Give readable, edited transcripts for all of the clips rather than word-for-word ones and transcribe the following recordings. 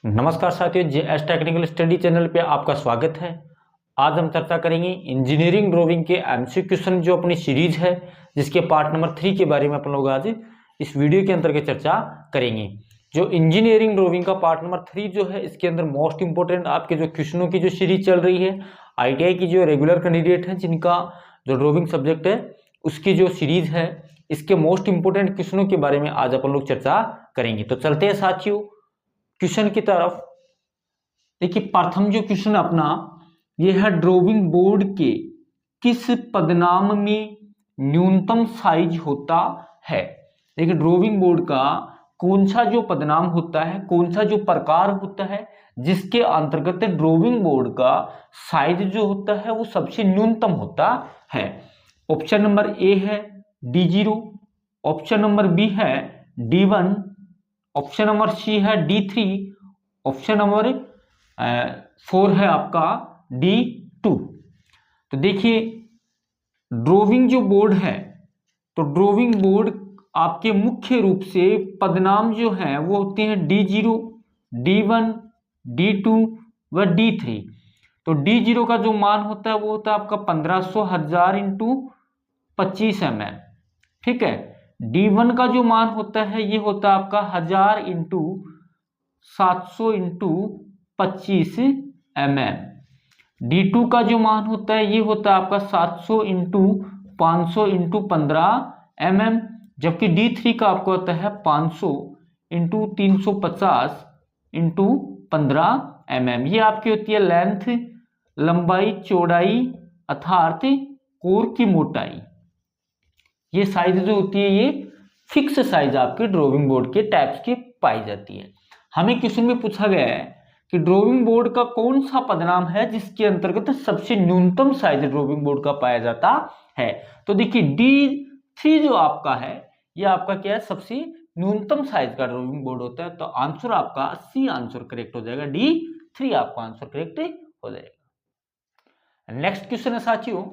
नमस्कार साथियों, JS technical study channel पे आपका स्वागत है। आज हम चर्चा करेंगे इंजीनियरिंग ड्राइंग के एमसीक्यू क्वेश्चन जो अपनी सीरीज है, जिसके पार्ट नंबर 3 के बारे में अपन लोग आज इस वीडियो के अंतर्गत चर्चा करेंगे। जो इंजीनियरिंग ड्राइंग का पार्ट नंबर 3 जो है, इसके अंदर मोस्ट इंपोर्टेंट आपके जो क्वेश्चनों की जो सीरीज चल रही है, आईटीआई की जो रेगुलर कैंडिडेट है जिनका जो ड्राइंग सब्जेक्ट है उसकी जो सीरीज है, इसके मोस्ट इंपोर्टेंट क्वेश्चनों के बारे में आज अपन लोग चर्चा करेंगे। तो चलते हैं साथियों क्वेश्चन की तरफ। देखिए, प्रथम जो क्वेश्चन अपना ये है, ड्राइंग बोर्ड के किस पदनाम में न्यूनतम साइज होता है। देखिए, ड्राइंग बोर्ड का कौन सा जो पदनाम होता है, कौन सा जो प्रकार होता है जिसके अंतर्गत ड्राइंग बोर्ड का साइज जो होता है वो सबसे न्यूनतम होता है। ऑप्शन नंबर ए है D0, ऑप्शन नंबर बी है D1, ऑप्शन नंबर सी है D3, ऑप्शन नंबर 4 है आपका D2। तो देखिए, ड्राइंग जो बोर्ड है, तो ड्राइंग बोर्ड आपके मुख्य रूप से पदनाम जो है वो होते हैं D0, D1, D2 व D3। तो D0 का जो मान होता है वो होता है आपका 1500 इंटू 25 mm, ठीक है। D1 का जो मान होता है ये होता है आपका 1000 इंटू 700 इंटू 25 mm। D2 का जो मान होता है ये होता है आपका 700 इंटू 500 इंटू 15 mm, जबकि D3 का आपको होता है 500 इंटू 350 इंटू 15 mm। ये आपकी होती है लेंथ, लंबाई, चौड़ाई अर्थात कोर की मोटाई। ये साइज जो होती है ये फिक्स साइज आपके ड्राइंग बोर्ड के टाइप्स की पाई जाती है। हमें क्वेश्चन में पूछा गया है कि ड्राइंग बोर्ड का कौन सा पदनाम है जिसके अंतर्गत सबसे न्यूनतम साइज ड्राइंग बोर्ड का पाया जाता है। तो देखिए, D3 जो आपका है ये आपका क्या है, सबसे न्यूनतम साइज का ड्राइंग बोर्ड होता है। तो आंसर आपका सी आंसर करेक्ट हो जाएगा, D3 आपका आंसर करेक्ट हो जाएगा। नेक्स्ट क्वेश्चन है साथियों,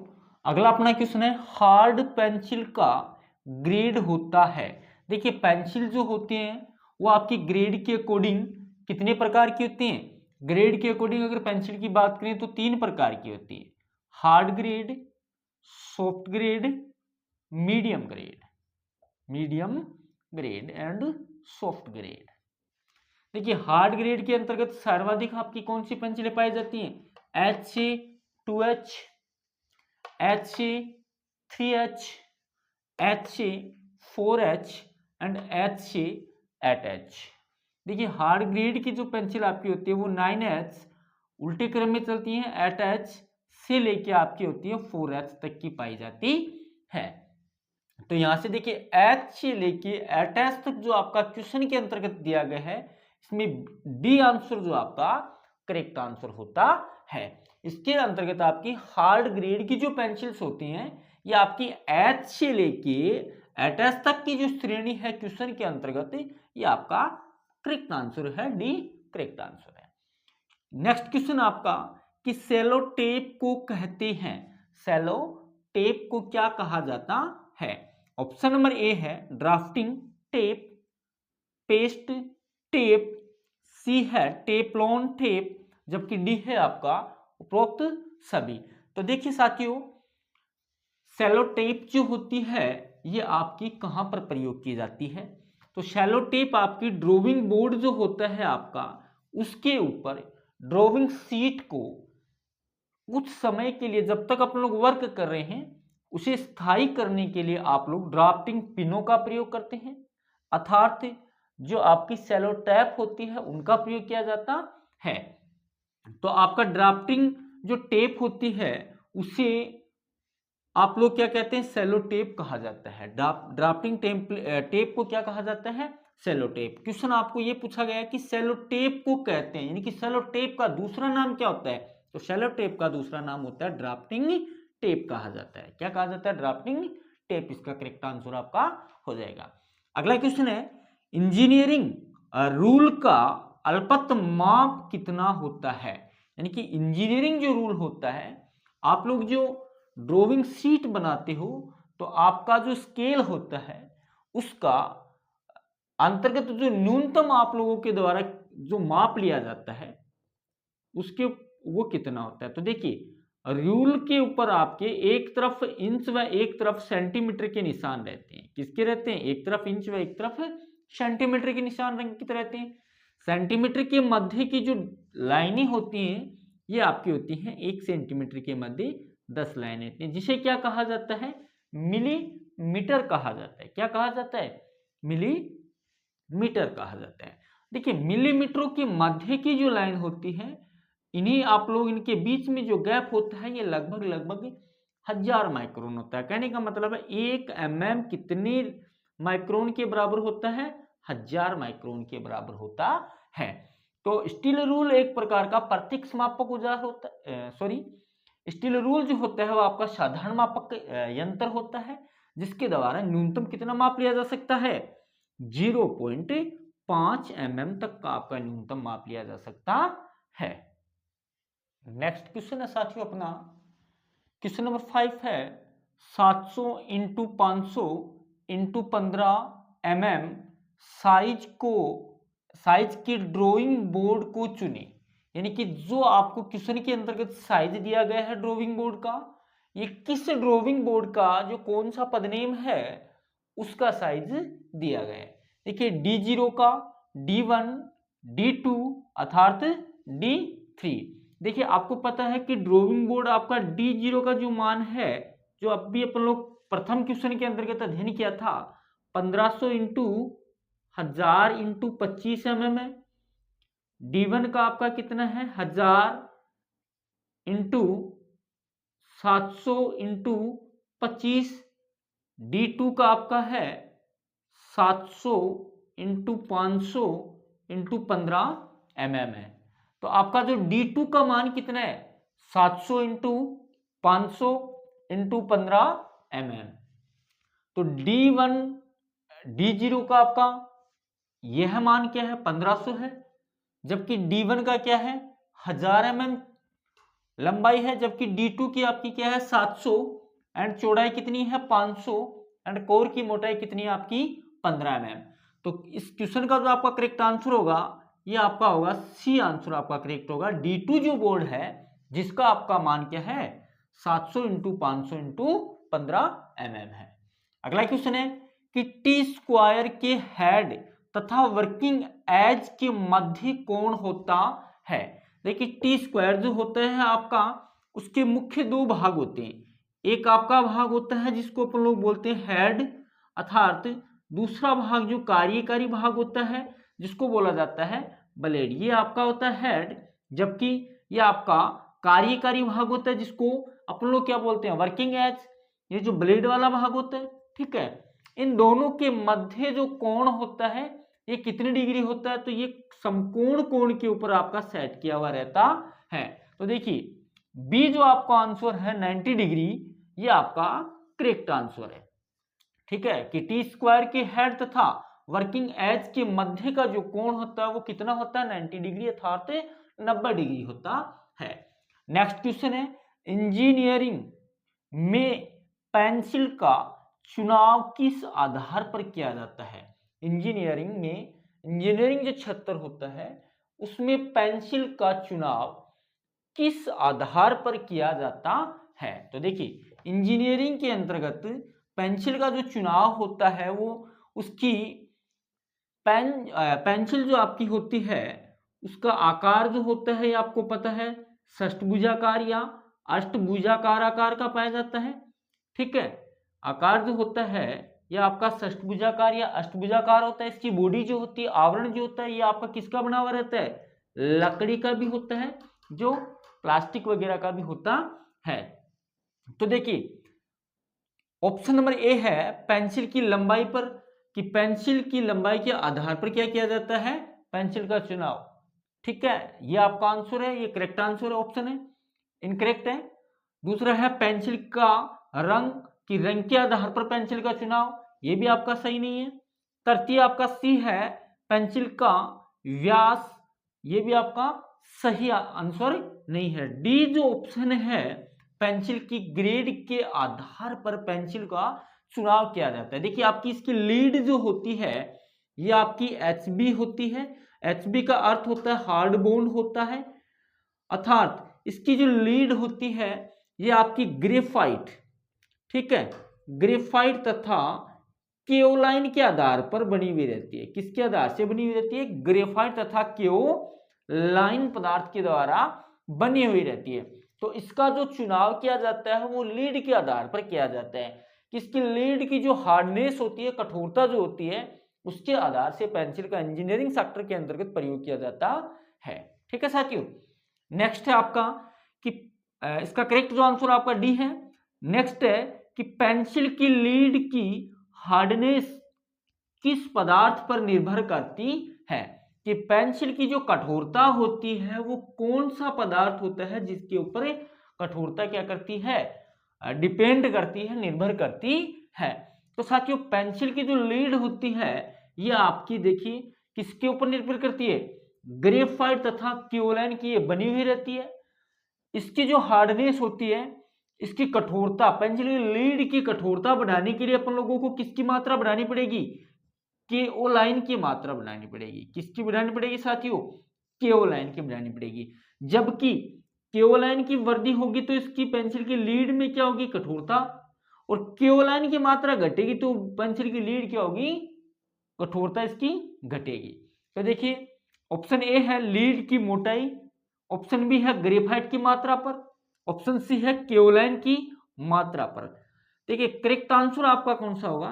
अगला अपना क्वेश्चन है, हार्ड पेंसिल का ग्रेड होता है। देखिए, पेंसिल जो होते हैं वो आपकी ग्रेड के अकॉर्डिंग कितने प्रकार की होती हैं। ग्रेड के अकॉर्डिंग अगर पेंसिल की बात करें तो 3 प्रकार की होती है, hard grade, soft grade, medium grade and soft grade. देखिए, हार्ड ग्रेड के अंतर्गत सर्वाधिक आपकी कौन सी पेंसिलें पाई जाती हैं, HC2H, HC3H, HC4H and HC8H। देखिए, हार्ड ग्रेड की जो पेंसिल आपकी होती है वो 9H उल्टे क्रम में चलती हैं, 8H से लेके आपकी होती है 4H तक की पाई जाती है। तो यहां से देखिए, H से लेके 8H तक जो आपका क्वेश्चन के अंतर्गत दिया गया है, इसमें डी आंसर जो आपका करेक्ट आंसर होता है। इसके अंतर्गत आपकी हार्ड ग्रेड की जो पेंसिल्स होती हैं ये आपकी H से लेके 8H तक की जो श्रेणी है क्वेश्चन के अंतर्गत, ये आपका करेक्ट आंसर है, डी करेक्ट आंसर है। नेक्स्ट क्वेश्चन आपका कि सेलो टेप को कहते हैं, सेलो टेप को क्या कहा जाता है। ऑप्शन नंबर ए है ड्राफ्टिंग टेप, पेस्ट टेप, सी है टेपलॉन टेप, जबकि डी है आपका उपरोक्त सभी। तो देखिए साथियों, सेलो टेप जो होती है ये आपकी कहां पर प्रयोग की जाती है। तो सेलो टेप आपकी ड्राइंग बोर्ड जो होता है आपका, उसके ऊपर ड्राइंग शीट को कुछ समय के लिए, जब तक आप लोग वर्क कर रहे हैं, उसे स्थायी करने के लिए आप लोग ड्राफ्टिंग पिनों का प्रयोग करते हैं, अर्थात जो आपकी सेलो टेप होती है उनका प्रयोग किया जाता है। तो आपका ड्राफ्टिंग जो टेप होती है उसे आप लोग क्या कहते हैं, सेलो टेप कहा जाता है। ड्राफ्टिंग टेप को क्या कहा जाता है, सेलो टेप। क्वेश्चन आपको ये पूछा गया है कि सेलो टेप को कहते हैं, यानी कि सेलो टेप का दूसरा नाम क्या होता है। तो सेलो टेप का दूसरा नाम होता है ड्राफ्टिंग टेप कहा जाता है। क्या कहा जाता है, ड्राफ्टिंग टेप। इसका करेक्ट आंसर आपका हो जाएगा। अगला क्वेश्चन है, इंजीनियरिंग रूल का अल्पतम माप कितना होता है। यानी कि इंजीनियरिंग जो रूल होता है, आप लोग जो ड्राइंग शीट बनाते हो तो आपका जो स्केल होता है उसका अंतर्गत जो न्यूनतम आप लोगों के द्वारा जो माप लिया जाता है उसके वो कितना होता है। तो देखिए रूल के ऊपर आपके एक तरफ इंच व एक तरफ सेंटीमीटर के निशान रहते हैं। किसके रहते हैं? एक तरफ इंच व एक तरफ सेंटीमीटर के निशान अंकित रहते हैं। सेंटीमीटर के मध्य की जो लाइनें होती हैं ये आपकी होती हैं 1 सेंटीमीटर के मध्य 10 लाइनें होती हैं, जिसे क्या कहा जाता है? मिलीमीटर कहा जाता है। क्या कहा जाता है? मिलीमीटर कहा जाता है। देखिए मिलीमीटरों के मध्य की जो लाइन होती है, इन्हीं आप लोग इनके बीच में जो गैप होता है ये लगभग 1000 माइक्रोन होता है। कहने का मतलब है 1 mm कितने माइक्रोन के बराबर होता है? 1000 माइक्रोन के बराबर होता है। तो स्टील रूल एक प्रकार का प्रत्यक्ष मापक औजार होता है। स्टील रूल जो होता है वो आपका साधारण मापक यंत्र होता है, जिसके द्वारा न्यूनतम कितना माप लिया जा सकता है? 0.5 mm तक का आपका न्यूनतम माप लिया जा सकता है। नेक्स्ट क्वेश्चन है साथियों अपना क्वेश्चन नंबर 5 है 700 × 500 × 15 mm साइज की ड्राइंग बोर्ड को चुने। यानी कि जो आपको क्वेश्चन के अंतर्गत साइज दिया गया है ड्राइंग बोर्ड का, ये किस ड्राइंग बोर्ड का जो कौन सा पदनेम है उसका साइज दिया गया है। देखिए D0 का, D1, D2 अर्थात D3। देखिए आपको पता है कि ड्राइंग बोर्ड आपका D0 का जो मान है, जो अभी अपन लोग प्रथम क्वेश्चन के अंतर्गत अध्ययन किया था, 1500 × 1000 × 25 mm है। D1 का आपका कितना है? 1000 × 700 × 25। D2 का आपका है 700 × 500 × 15 mm है। तो आपका जो D2 का मान कितना है? 700 × 500 × 15 mm। तो D0 का आपका यह मान क्या है? 1500 है। जबकि D1 का क्या है? 1000 mm लंबाई है। जबकि D2 की आपकी क्या है? 700 एंड चौड़ाई कितनी है? 500 एंड कोर की मोटाई कितनी है आपकी? 15 mm। तो इस क्वेश्चन का जो आपका करेक्ट आंसर होगा ये आपका होगा सी आंसर आपका करेक्ट होगा। D2 जो बोर्ड है जिसका आपका मान क्या है? 700 × 500 × 15 mm है। अगला क्वेश्चन है कि T² के हेड तथा वर्किंग एज के मध्य कोण होता है। देखिए T² जो होता है आपका, उसके मुख्य दो भाग होते हैं। एक आपका भाग होता है जिसको अपन लोग बोलते हैं हेड, अर्थात दूसरा भाग जो कार्यकारी भाग होता है जिसको बोला जाता है ब्लेड, ये आपका होता है हेड। जबकि ये आपका कार्यकारी भाग होता है जिसको अपन लोग क्या बोलते हैं? Working age. ये जो ब्लेड वाला भाग होता है, ठीक है, इन दोनों के मध्य जो कोण होता है ये कितनी डिग्री होता है? तो ये समकोण कोण के ऊपर आपका सेट किया हुआ रहता है। तो देखिए बी जो आपका आंसर है 90 डिग्री, ये आपका करेक्ट आंसर है। ठीक है कि T² के हेड तथा वर्किंग एज के मध्य का जो कोण होता है वो कितना होता है? 90 डिग्री अर्थात 90 डिग्री होता है। नेक्स्ट क्वेश्चन है इंजीनियरिंग में पेंसिल का चुनाव किस आधार पर किया जाता है? इंजीनियरिंग जो क्षेत्र होता है उसमें पेंसिल का चुनाव किस आधार पर किया जाता है? तो देखिए इंजीनियरिंग के अंतर्गत पेंसिल का जो चुनाव होता है वो उसकी पेंसिल जो आपकी होती है उसका आकार जो होता है ये आपको पता है षष्ठभुजाकार या अष्टभुजाकार आकार का पाया जाता है। ठीक है, आकार जो होता है ये आपका षष्ठभुजाकार या अष्टभुजाकार होता है। इसकी बॉडी जो होती है, आवरण जो होता है, ये आपका किसका बना हुआ रहता है? लकड़ी का भी होता है, जो प्लास्टिक वगैरह का भी होता है। तो देखिए ऑप्शन नंबर ए है पेंसिल की लंबाई पर, कि पेंसिल की लंबाई के आधार पर क्या किया जाता है? पेंसिल का चुनाव। ठीक है, ये आपका आंसर है, ये करेक्ट आंसर है, ऑप्शन है इनकरेक्ट है। दूसरा है पेंसिल का रंग, कि रंग के आधार पर पेंसिल का चुनाव, ये भी आपका सही नहीं है। तृतीय आपका सी है पेंसिल का व्यास, ये भी आपका सही आंसर नहीं है। डी जो ऑप्शन है पेंसिल की ग्रेड के आधार पर पेंसिल का चुनाव किया जाता है। देखिए आपकी इसकी लीड जो होती है ये आपकी HB होती है, HB का अर्थ होता है हार्ड बॉन्ड होता है, अर्थात इसकी जो लीड होती है ये आपकी ग्रेफाइट, ठीक है, ग्रेफाइट तथा केओलाइन के आधार पर बनी हुई रहती है। किसके आधार से बनी हुई रहती है? ग्रेफाइट तथा केओलाइन पदार्थ के द्वारा बनी हुई रहती है। तो इसका जो चुनाव किया जाता है वो लीड के आधार पर किया जाता है। किसकी? लीड की जो हार्डनेस होती है, कठोरता जो होती है, उसके आधार से पेंसिल का इंजीनियरिंग सेक्टर के अंतर्गत प्रयोग किया जाता है। ठीक है साथियों। नेक्स्ट है आपका कि इसका करेक्ट जो आंसर आपका डी है। नेक्स्ट है कि पेंसिल की लीड की हार्डनेस किस पदार्थ पर निर्भर करती है? कि पेंसिल की जो कठोरता होती है वो कौन सा पदार्थ होता है जिसके ऊपर कठोरता क्या करती है? डिपेंड करती है, निर्भर करती है। तो साथियों पेंसिल की जो लीड होती है ये आपकी देखिए किसके ऊपर निर्भर करती है? ग्रेफाइट तथा केओलाइन की ये बनी हुई रहती है। इसकी जो हार्डनेस होती है, इसकी कठोरता, पेंसिल की लीड की कठोरता बढ़ाने के लिए अपन लोगों को किसकी मात्रा बढ़ानी पड़ेगी? केओलाइन की मात्रा बढ़ानी पड़ेगी। किसकी बढ़ानी पड़ेगी साथियों? केओलाइन की बढ़ानी पड़ेगी। जबकि केओलाइन की वृद्धि होगी तो इसकी पेंसिल की लीड में क्या होगी? कठोरता। और केओलाइन की मात्रा घटेगी तो पेंसिल की लीड क्या होगी? कठोरता इसकी घटेगी। तो देखिए ऑप्शन ए है लीड की मोटाई, ऑप्शन बी है ग्रेफाइट की मात्रा पर, ऑप्शन सी है केओलाइन की मात्रा पर। देखिए करेक्ट आंसर आपका कौन सा होगा?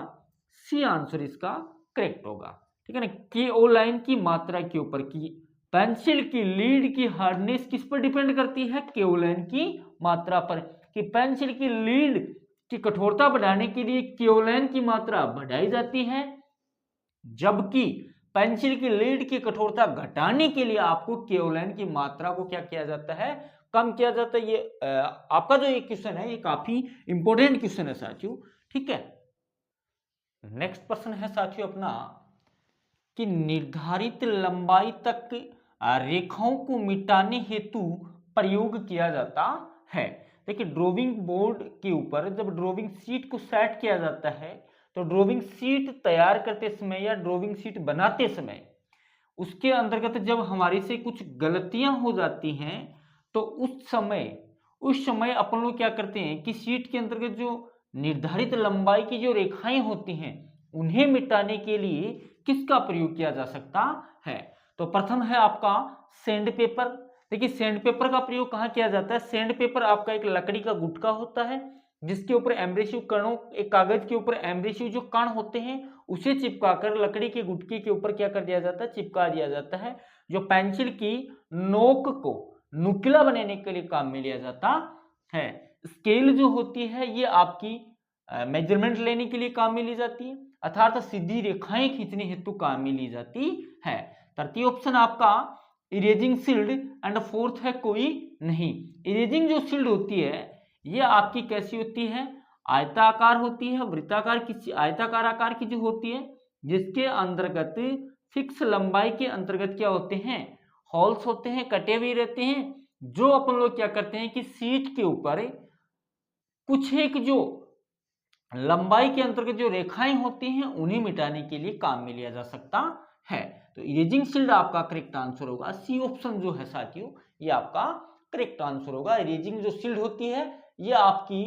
सी आंसर इसका करेक्ट होगा। ठीक है ना, केओलाइन की मात्रा के ऊपर। की पेंसिल की लीड की हार्डनेस किस पर डिपेंड करती है? केओलाइन की मात्रा पर। कि पेंसिल की लीड की कठोरता बढ़ाने के लिए केओलाइन की मात्रा बढ़ाई जाती है, जबकि पेंसिल की लीड की कठोरता घटाने के लिए आपको केओलाइन की मात्रा को क्या किया जाता है? कम किया जाता है। ये आपका जो ये क्वेश्चन है ये काफी इंपॉर्टेंट क्वेश्चन है साथियों। ठीक है, नेक्स्ट प्रश्न है साथियों अपना कि निर्धारित लंबाई तक रेखाओं को मिटाने हेतु प्रयोग किया जाता है। देखिए ड्राइंग बोर्ड के ऊपर जब ड्राइंग शीट को सेट किया जाता है तो ड्राइंग शीट तैयार करते समय या ड्राइंग शीट बनाते समय उसके अंतर्गत जब हमारी से कुछ गलतियां हो जाती हैं तो उस समय अपन लोग क्या करते हैं कि शीट के अंतर्गत जो निर्धारित लंबाई की जो रेखाएं होती हैं उन्हें मिटाने के लिए किसका प्रयोग किया जा सकता है? तो प्रथम है आपका सैंड पेपर। देखिए सैंड पेपर का प्रयोग कहाँ किया जाता है? सैंड पेपर आपका एक लकड़ी का गुटका होता है जिसके ऊपर एब्रेसिव कणों, एक कागज के ऊपर एब्रेसिव जो कण होते हैं उसे चिपकाकर लकड़ी के गुटके के ऊपर क्या कर दिया जाता है? चिपका दिया जाता है, जो पेंसिल की नोक को नुकीला बनाने के लिए काम में लिया जाता है। स्केल जो होती है ये आपकी मेजरमेंट लेने के लिए काम में ली जाती है, अर्थात सीधी रेखाएं खींचने हेतु काम में ली जाती है। तृतीय ऑप्शन आपका इरेजिंग शील्ड एंड फोर्थ है कोई नहीं। इरेजिंग जो शील्ड होती है ये आपकी कैसी होती है? आयताकार होती है, वृत्ताकार की, आयताकार आकार की जो होती है जिसके अंतर्गत फिक्स लंबाई के अंतर्गत क्या होते हैं? होल्स होते हैं, कटे हुए रहते हैं, जो अपन लोग क्या करते हैं कि शीट के ऊपर कुछ एक जो लंबाई के अंतर्गत जो रेखाएं होती हैं उन्हें मिटाने के लिए काम में लिया जा सकता है। तो इरेजिंग शील्ड आपका करेक्ट आंसर होगा। सी ऑप्शन जो है साथियों ये आपका करेक्ट आंसर होगा। इरेजिंग जो शील्ड होती है ये आपकी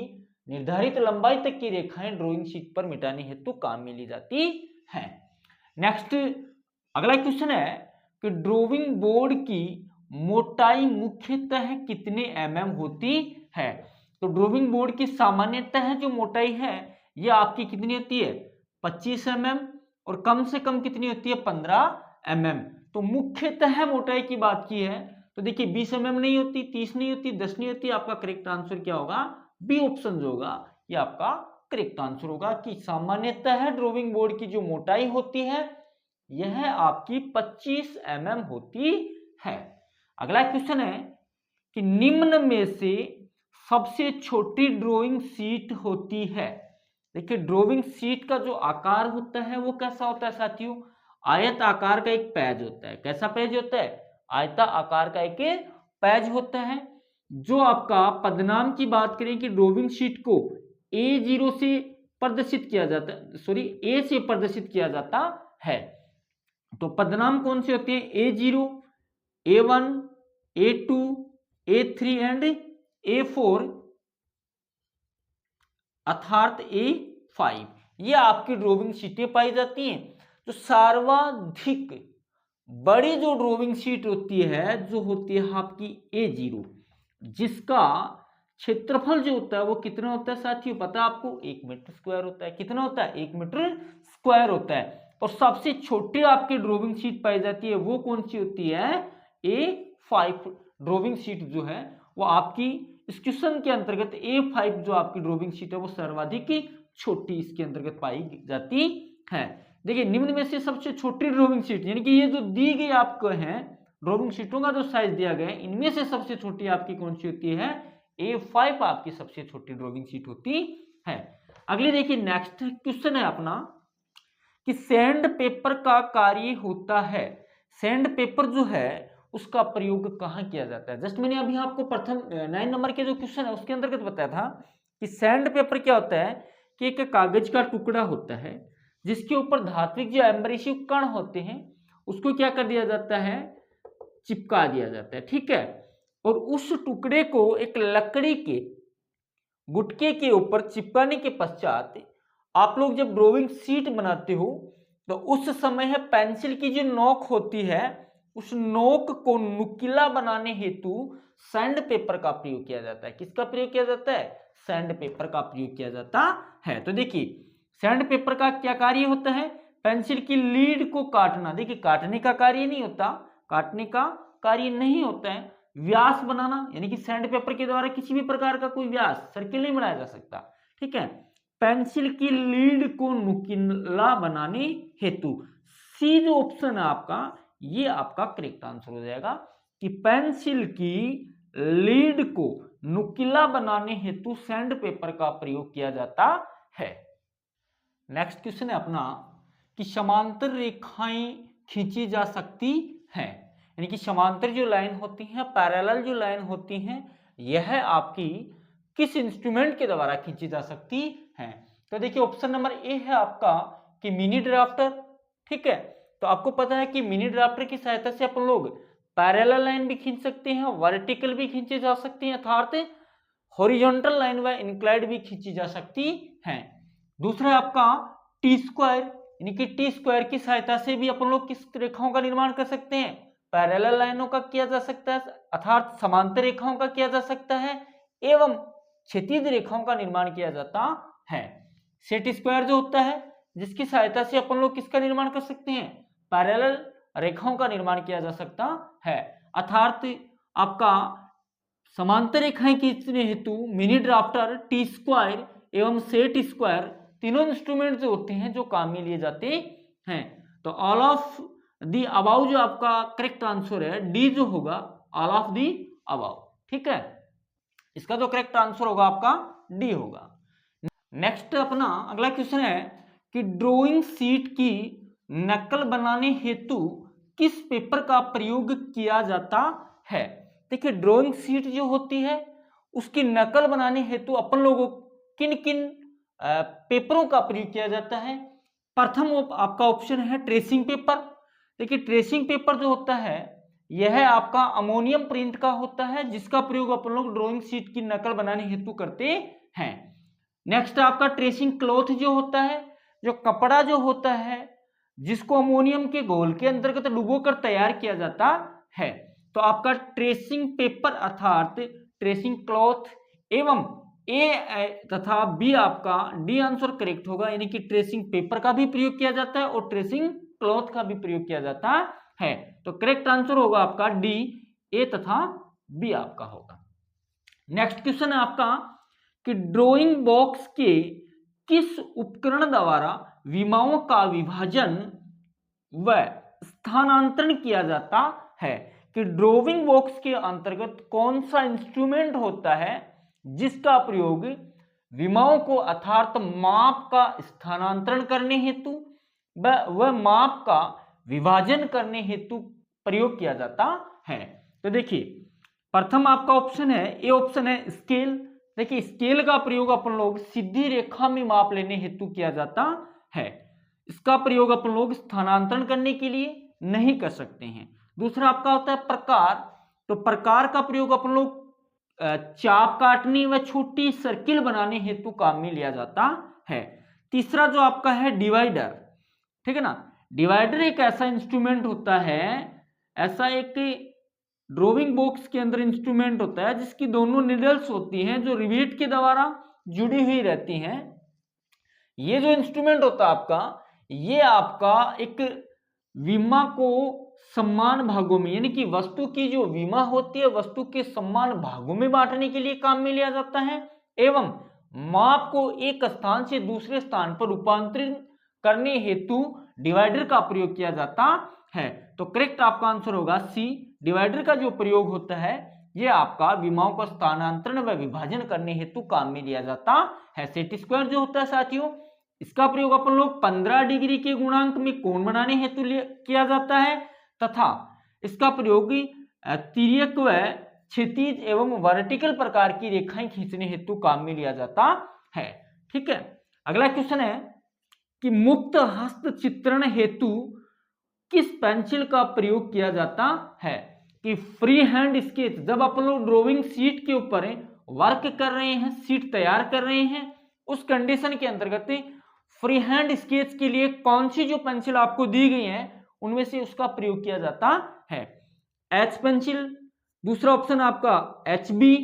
निर्धारित लंबाई तक की रेखाएं ड्राइंग शीट पर मिटाने हेतु काम में ली जाती है। नेक्स्ट अगला क्वेश्चन है कि ड्राइंग बोर्ड की मोटाई मुख्यतः कितने mm होती है? तो ड्राइंग बोर्ड की सामान्यतः जो मोटाई है ये आपकी कितनी होती है? 25 mm और कम से कम कितनी होती है? 15 mm। तो मुख्यतः मोटाई की बात की है तो देखिए 20 mm नहीं होती, 30 नहीं होती, 10 नहीं होती। आपका करेक्ट आंसर क्या होगा? बी ऑप्शन जो होगा ये आपका करेक्ट आंसर होगा कि सामान्यतः ड्राइंग बोर्ड की जो मोटाई होती है यह आपकी 25 mm होती है। अगला क्वेश्चन है कि निम्न में से सबसे छोटी ड्राइंग शीट होती है। देखिए ड्राइंग शीट का जो आकार होता है वो कैसा होता है साथियों? आयत आकार का एक पेज होता है। कैसा पेज होता है? आयता आकार का एक पेज होता है। जो आपका पदनाम की बात करें कि ड्राइंग शीट को A0 से प्रदर्शित किया जाता है, सॉरी A से प्रदर्शित किया जाता है। तो पदनाम कौन से होते हैं? A0, A1, A2, A3 and A4 अर्थात A5, ये आपकी ड्राइंग शीटें पाई जाती हैं। तो सर्वाधिक बड़ी जो ड्राइंग शीट होती है जो होती है आपकी A0, जिसका क्षेत्रफल जो होता है वो कितना होता है साथियों? पता है आपको? 1 मीटर स्क्वायर होता है। कितना होता है? 1 मीटर स्क्वायर होता है। और सबसे छोटी आपकी ड्राइंग शीट पाई जाती है वो कौन सी होती है? A5 ड्राइंग शीट जो है वो आपकी इस क्वेश्चन के अंतर्गत A5 जो आपकी ड्राइंग शीट है वो सर्वाधिक छोटी इसके अंतर्गत पाई जाती है। देखिए निम्न में से सबसे छोटी ड्राइंग शीट, यानी कि ये जो दी गई आपको है ड्राइंग शीटों का जो साइज दिया गया है, इनमें से सबसे छोटी आपकी कौन सी होती है? A5 आपकी सबसे छोटी ड्राइंग शीट होती है। अगले देखिए नेक्स्ट क्वेश्चन है अपना कि सैंड पेपर का कार्य होता है। सैंड पेपर जो है उसका प्रयोग कहाँ किया जाता है? जस्ट मैंने अभी आपको प्रथम 9 नंबर के जो क्वेश्चन है उसके अंतर्गत बताया था कि सैंड पेपर क्या होता है कि एक कागज का टुकड़ा होता है जिसके ऊपर धात्विक जो एब्रेसिव कण होते हैं उसको क्या कर दिया जाता है? चिपका दिया जाता है, ठीक है। और उस टुकड़े को एक लकड़ी के गुटके के ऊपर चिपकाने के पश्चात आप लोग जब ड्राइंग शीट बनाते हो तो उस समय है पेंसिल की जो नोक होती है उस नोक को नुकीला बनाने हेतु सैंड पेपर का प्रयोग किया जाता है। किसका प्रयोग किया जाता है? सैंड पेपर का प्रयोग किया जाता है। तो देखिए सैंड पेपर का क्या कार्य होता है? पेंसिल की लीड को काटना। देखिए काटने का कार्य नहीं होता, काटने का कार्य नहीं होता है, व्यास बनाना, यानी कि सैंड पेपर के द्वारा किसी भी प्रकार का कोई व्यास सर्किल नहीं बनाया जा सकता, ठीक है। पेंसिल की लीड को नुकीला बनाने हेतु, सी जो ऑप्शन है आपका ये आपका करेक्ट आंसर हो जाएगा कि पेंसिल की लीड को नुकीला बनाने हेतु सैंड पेपर का प्रयोग किया जाता है। नेक्स्ट क्वेश्चन है अपना कि समांतर रेखाएं खींची जा सकती हैं, यानी कि समांतर जो लाइन होती है, पैरेलल जो लाइन होती है, यह आपकी किस इंस्ट्रूमेंट के द्वारा खींची जा सकती है? तो देखिए ऑप्शन नंबर ए है आपका कि मिनी ड्राफ्टर, ठीक है। तो आपको पता है कि मिनी ड्राफ्टर की सहायता से अपन लोग पैरेलल लाइन भी खींच सकते हैं, वर्टिकल भी खींची जा सकती है, अर्थात हॉरिजॉन्टल लाइन व इंक्लाइंड भी खींची जा सकती है। दूसरा आपका टी स्क्वायर, यानी कि टी स्क्वायर की सहायता से भी अपन लोग किस रेखाओं का निर्माण कर सकते हैं? पैरेलल लाइनों का किया जा सकता है, अर्थात समांतर रेखाओं का किया जा सकता है एवं क्षैतिज रेखाओं का निर्माण किया जाता है। सेट स्क्वायर जो होता है जिसकी सहायता से अपन लोग किसका निर्माण कर सकते हैं? पैरेलल रेखाओं का निर्माण किया जा सकता है, अर्थात आपका समांतर रेखाएं खींचने हेतु मिनी ड्राफ्टर, टी स्क्वायर एवं सेट स्क्वायर तीनों इंस्ट्रूमेंट जो होते हैं जो काम में लिए जाते हैं। तो ऑल ऑफ दी अबाउ जो आपका करेक्ट आंसर है, डी जो होगा ऑल ऑफ दी अबाउ, ठीक है। इसका जो करेक्ट आंसर होगा आपका डी होगा। नेक्स्ट अपना अगला क्वेश्चन है कि ड्राइंग शीट की नकल बनाने हेतु किस पेपर का प्रयोग किया जाता है? देखिए ड्राइंग शीट जो होती है उसकी नकल बनाने हेतु अपन लोगों किन किन पेपरों का प्रयोग किया जाता है? प्रथम आपका ऑप्शन है ट्रेसिंग पेपर। देखिए ट्रेसिंग पेपर जो होता है यह आपका अमोनियम प्रिंट का होता है जिसका प्रयोग अपन लोग ड्राइंग शीट की नकल बनाने हेतु करते हैं। नेक्स्ट आपका ट्रेसिंग क्लॉथ जो होता है, जो कपड़ा जो होता है जिसको अमोनियम के घोल के अंतर्गत डुबोकर तैयार किया जाता है। तो आपका ट्रेसिंग पेपर अर्थात ट्रेसिंग क्लॉथ एवं ए तथा बी आपका डी आंसर करेक्ट होगा, यानी कि ट्रेसिंग पेपर का भी प्रयोग किया जाता है और ट्रेसिंग क्लॉथ का भी प्रयोग किया जाता है। तो करेक्ट आंसर होगा आपका डी, ए तथा बी आपका होगा। नेक्स्ट क्वेश्चन है आपका कि ड्राइंग बॉक्स के किस उपकरण द्वारा विमाओं का विभाजन व स्थानांतरण किया जाता है? कि ड्राइंग बॉक्स के अंतर्गत कौन सा इंस्ट्रूमेंट होता है जिसका प्रयोग विमाओं को अर्थात माप का स्थानांतरण करने हेतु व माप का विभाजन करने हेतु प्रयोग किया जाता है? तो देखिए प्रथम आपका ऑप्शन है, ए ऑप्शन है स्केल। देखिए स्केल का प्रयोग अपन लोग सीधी रेखा में माप लेने हेतु किया जाता है। इसका प्रयोग अपन लोग स्थानांतरण करने के लिए नहीं कर सकते हैं। दूसरा आपका होता है प्रकार, तो प्रकार का प्रयोग अपन लोग चाप काटने व छोटी सर्किल बनाने हेतु काम में लिया जाता है। तीसरा जो आपका है डिवाइडर, ठीक है ना। डिवाइडर एक ऐसा इंस्ट्रूमेंट होता है, ऐसा एक ड्राइंग बॉक्स के अंदर इंस्ट्रूमेंट होता है जिसकी दोनों निडल्स होती हैं जो रिवेट के द्वारा जुड़ी हुई रहती हैं। ये जो इंस्ट्रूमेंट होता है आपका, ये आपका एक विमा को समान भागों में, यानी कि वस्तु की जो विमा होती है वस्तु के समान भागों में बांटने के लिए काम में लिया जाता है एवं माप को एक स्थान से दूसरे स्थान पर रूपांतरित करने हेतु डिवाइडर का प्रयोग किया जाता है। तो करेक्ट आपका आंसर होगा सी। डिवाइडर का जो प्रयोग होता है ये आपका विमाओं का स्थानांतरण व विभाजन करने हेतु काम में लिया जाता है। सेट स्क्वायर जो होता है साथियों, इसका प्रयोग अपन लोग 15 डिग्री के गुणांक में कोण बनाने हेतु किया जाता है तथा इसका प्रयोग तिर्यक व क्षैतिज एवं वर्टिकल प्रकार की रेखाएं खींचने हेतु काम में लिया जाता है। ठीक है, अगला क्वेश्चन है कि मुक्त हस्त चित्रण हेतु किस पेंसिल का प्रयोग किया जाता है। कि फ्री हैंड स्केच, जब अपन लोग ड्राइंग शीट के ऊपर वर्क कर रहे हैं, शीट तैयार कर रहे हैं, उस कंडीशन के अंतर्गत फ्री हैंड स्केच के लिए कौन सी जो पेंसिल आपको दी गई है उनमें से उसका प्रयोग किया जाता है। एच पेंसिल, दूसरा ऑप्शन आपका HB,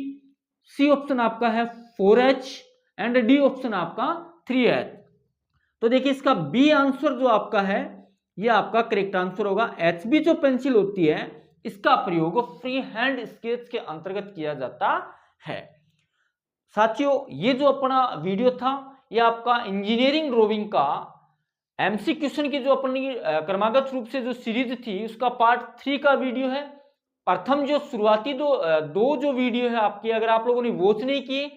सी ऑप्शन आपका है 4H एंड डी ऑप्शन आपका 3H। तो देखिए इसका बी आंसर जो आपका है ये आपका करेक्ट आंसर होगा। HB जो पेंसिल होती है इसका प्रयोग फ्री हैंड स्केच के अंतर्गत किया जाता है। साथियों ये जो अपना वीडियो था ये आपका इंजीनियरिंग ड्राइंग का एमसी क्वेश्चन की जो अपनी क्रमागत रूप से जो सीरीज थी उसका पार्ट 3 का वीडियो है। प्रथम जो शुरुआती दो जो वीडियो है आपकी, अगर आप लोगों ने वॉच नहीं किए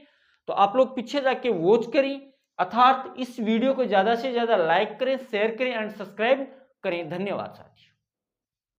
तो आप लोग पीछे जाके वॉच करें, अर्थात इस वीडियो को ज्यादा से ज्यादा लाइक करें, शेयर करें एंड सब्सक्राइब करें। धन्यवाद साथियों।